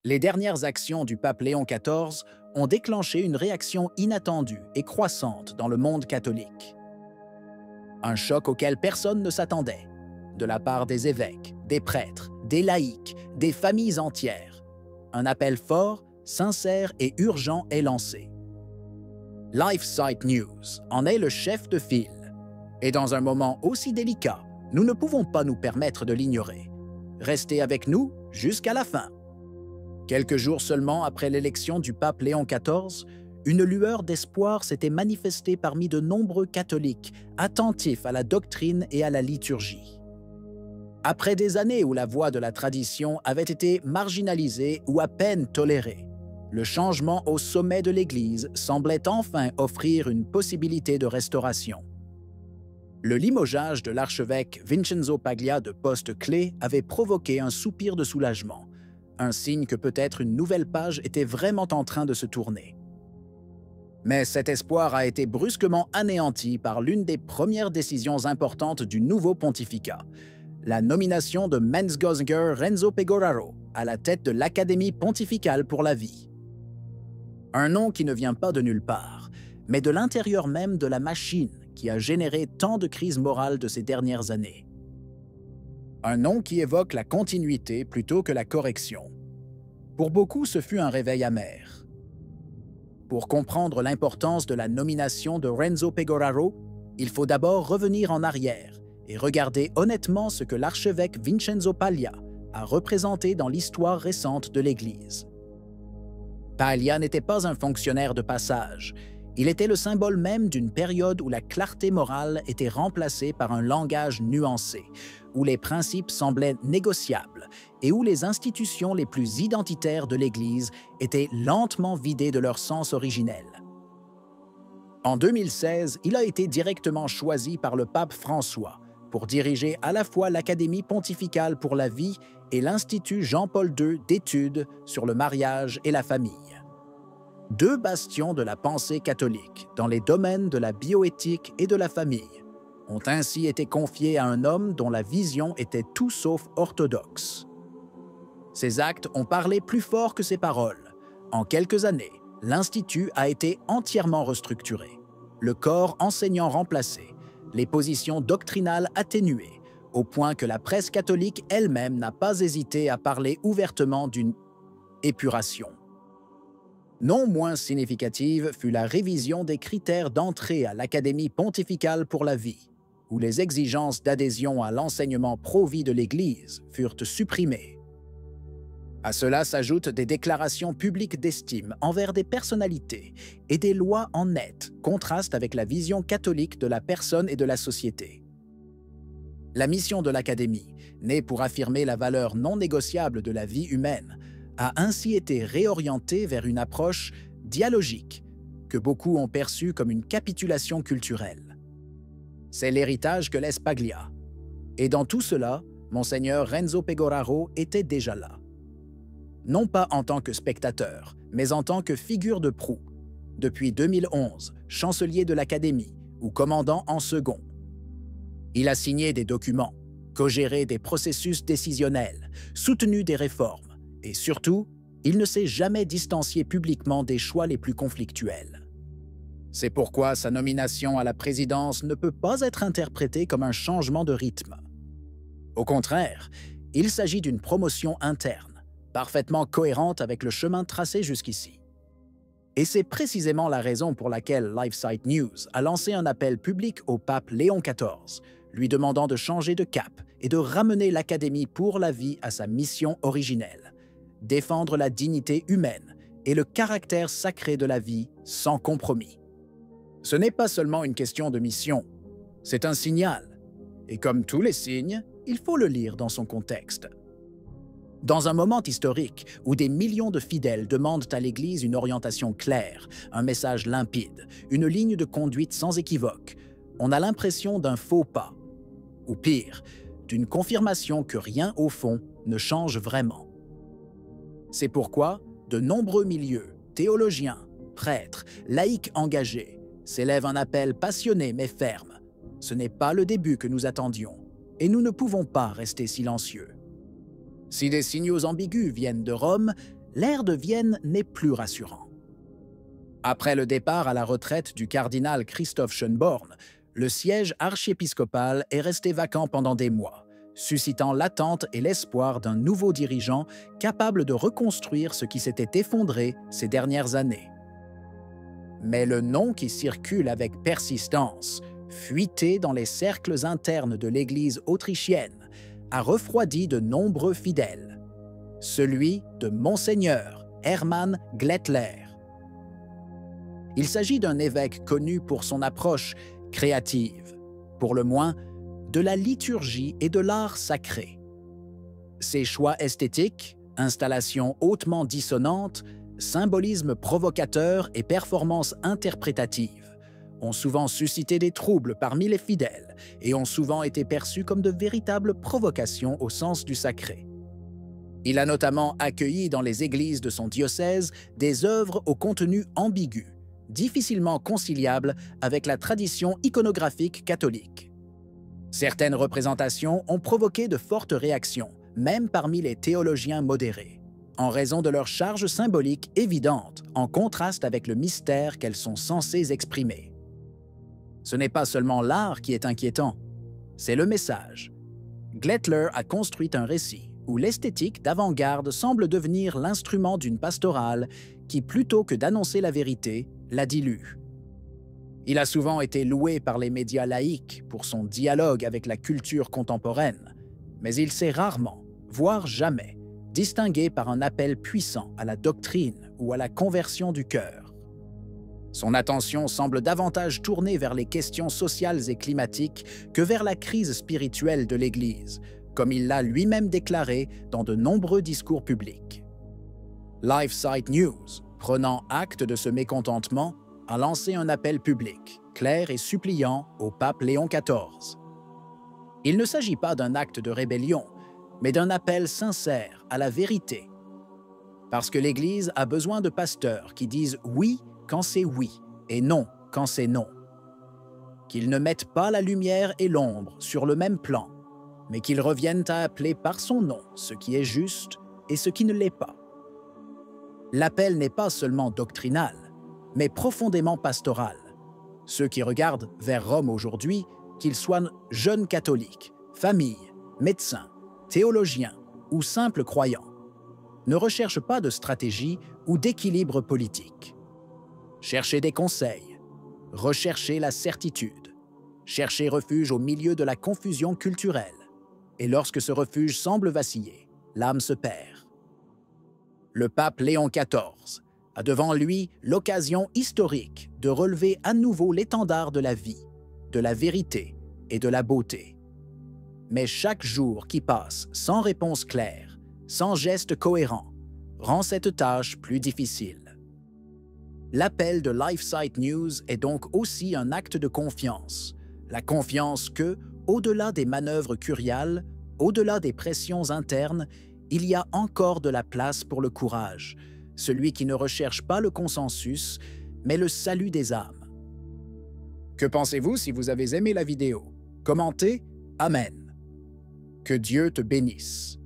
Les dernières actions du pape Léon XIV ont déclenché une réaction inattendue et croissante dans le monde catholique. Un choc auquel personne ne s'attendait, de la part des évêques, des prêtres, des laïcs, des familles entières. Un appel fort, sincère et urgent est lancé. LifeSite News en est le chef de file. Et dans un moment aussi délicat, nous ne pouvons pas nous permettre de l'ignorer. Restez avec nous jusqu'à la fin. Quelques jours seulement après l'élection du pape Léon XIV, une lueur d'espoir s'était manifestée parmi de nombreux catholiques attentifs à la doctrine et à la liturgie. Après des années où la voix de la tradition avait été marginalisée ou à peine tolérée, le changement au sommet de l'Église semblait enfin offrir une possibilité de restauration. Le limogeage de l'archevêque Vincenzo Paglia de poste clé avait provoqué un soupir de soulagement, un signe que peut-être une nouvelle page était vraiment en train de se tourner. Mais cet espoir a été brusquement anéanti par l'une des premières décisions importantes du nouveau pontificat, la nomination de Menzgosinger Renzo Pegoraro à la tête de l'Académie pontificale pour la vie. Un nom qui ne vient pas de nulle part, mais de l'intérieur même de la machine qui a généré tant de crises morales de ces dernières années. Un nom qui évoque la continuité plutôt que la correction. Pour beaucoup, ce fut un réveil amer. Pour comprendre l'importance de la nomination de Renzo Pegoraro, il faut d'abord revenir en arrière et regarder honnêtement ce que l'archevêque Vincenzo Paglia a représenté dans l'histoire récente de l'Église. Paglia n'était pas un fonctionnaire de passage, il était le symbole même d'une période où la clarté morale était remplacée par un langage nuancé, où les principes semblaient négociables et où les institutions les plus identitaires de l'Église étaient lentement vidées de leur sens originel. En 2016, il a été directement choisi par le pape François pour diriger à la fois l'Académie pontificale pour la vie et l'Institut Jean-Paul II d'études sur le mariage et la famille. Deux bastions de la pensée catholique dans les domaines de la bioéthique et de la famille ont ainsi été confiés à un homme dont la vision était tout sauf orthodoxe. Ses actes ont parlé plus fort que ses paroles. En quelques années, l'Institut a été entièrement restructuré, le corps enseignant remplacé, les positions doctrinales atténuées, au point que la presse catholique elle-même n'a pas hésité à parler ouvertement d'une épuration. Non moins significative fut la révision des critères d'entrée à l'Académie pontificale pour la vie, où les exigences d'adhésion à l'enseignement pro-vie de l'Église furent supprimées. À cela s'ajoutent des déclarations publiques d'estime envers des personnalités et des lois en net contraste avec la vision catholique de la personne et de la société. La mission de l'Académie, née pour affirmer la valeur non négociable de la vie humaine, a ainsi été réorientée vers une approche dialogique que beaucoup ont perçue comme une capitulation culturelle. C'est l'héritage que laisse Paglia. Et dans tout cela, Monseigneur Renzo Pegoraro était déjà là. Non pas en tant que spectateur, mais en tant que figure de proue. Depuis 2011, chancelier de l'Académie ou commandant en second. Il a signé des documents, co-géré des processus décisionnels, soutenu des réformes, et surtout, il ne s'est jamais distancié publiquement des choix les plus conflictuels. C'est pourquoi sa nomination à la présidence ne peut pas être interprétée comme un changement de rythme. Au contraire, il s'agit d'une promotion interne, parfaitement cohérente avec le chemin tracé jusqu'ici. Et c'est précisément la raison pour laquelle LifeSite News a lancé un appel public au pape Léon XIV, lui demandant de changer de cap et de ramener l'Académie pour la vie à sa mission originelle, défendre la dignité humaine et le caractère sacré de la vie sans compromis. Ce n'est pas seulement une question de mission, c'est un signal. Et comme tous les signes, il faut le lire dans son contexte. Dans un moment historique où des millions de fidèles demandent à l'Église une orientation claire, un message limpide, une ligne de conduite sans équivoque, on a l'impression d'un faux pas, ou pire, d'une confirmation que rien au fond ne change vraiment. C'est pourquoi de nombreux milieux, théologiens, prêtres, laïcs engagés, s'élève un appel passionné mais ferme. Ce n'est pas le début que nous attendions, et nous ne pouvons pas rester silencieux. Si des signaux ambigus viennent de Rome, l'air de Vienne n'est plus rassurant. Après le départ à la retraite du cardinal Christoph Schönborn, le siège archiépiscopal est resté vacant pendant des mois, suscitant l'attente et l'espoir d'un nouveau dirigeant capable de reconstruire ce qui s'était effondré ces dernières années. Mais le nom qui circule avec persistance, fuité dans les cercles internes de l'Église autrichienne, a refroidi de nombreux fidèles. Celui de Monseigneur Hermann Glättler. Il s'agit d'un évêque connu pour son approche créative, pour le moins, de la liturgie et de l'art sacré. Ses choix esthétiques, installations hautement dissonantes, symbolisme provocateur et performances interprétatives ont souvent suscité des troubles parmi les fidèles et ont souvent été perçus comme de véritables provocations au sens du sacré. Il a notamment accueilli dans les églises de son diocèse des œuvres au contenu ambigu, difficilement conciliables avec la tradition iconographique catholique. Certaines représentations ont provoqué de fortes réactions, même parmi les théologiens modérés, en raison de leur charge symbolique évidente en contraste avec le mystère qu'elles sont censées exprimer. Ce n'est pas seulement l'art qui est inquiétant, c'est le message. Glättler a construit un récit où l'esthétique d'avant-garde semble devenir l'instrument d'une pastorale qui, plutôt que d'annoncer la vérité, la dilue. Il a souvent été loué par les médias laïques pour son dialogue avec la culture contemporaine, mais il s'est rarement, voire jamais, distingué par un appel puissant à la doctrine ou à la conversion du cœur. Son attention semble davantage tournée vers les questions sociales et climatiques que vers la crise spirituelle de l'Église, comme il l'a lui-même déclaré dans de nombreux discours publics. LifeSite News, prenant acte de ce mécontentement, a lancé un appel public, clair et suppliant au pape Léon XIV. Il ne s'agit pas d'un acte de rébellion, mais d'un appel sincère à la vérité. Parce que l'Église a besoin de pasteurs qui disent oui quand c'est oui et non quand c'est non. Qu'ils ne mettent pas la lumière et l'ombre sur le même plan, mais qu'ils reviennent à appeler par son nom ce qui est juste et ce qui ne l'est pas. L'appel n'est pas seulement doctrinal, mais profondément pastoral. Ceux qui regardent vers Rome aujourd'hui, qu'ils soient jeunes catholiques, familles, médecins, théologiens ou simples croyants, ne recherchent pas de stratégie ou d'équilibre politique. Cherchez des conseils, recherchez la certitude, cherchez refuge au milieu de la confusion culturelle, et lorsque ce refuge semble vaciller, l'âme se perd. Le pape Léon XIV a devant lui l'occasion historique de relever à nouveau l'étendard de la vie, de la vérité et de la beauté. Mais chaque jour qui passe sans réponse claire, sans geste cohérent, rend cette tâche plus difficile. L'appel de LifeSite News est donc aussi un acte de confiance. La confiance que, au-delà des manœuvres curiales, au-delà des pressions internes, il y a encore de la place pour le courage, celui qui ne recherche pas le consensus, mais le salut des âmes. Que pensez-vous si vous avez aimé la vidéo? Commentez, Amen. Que Dieu te bénisse.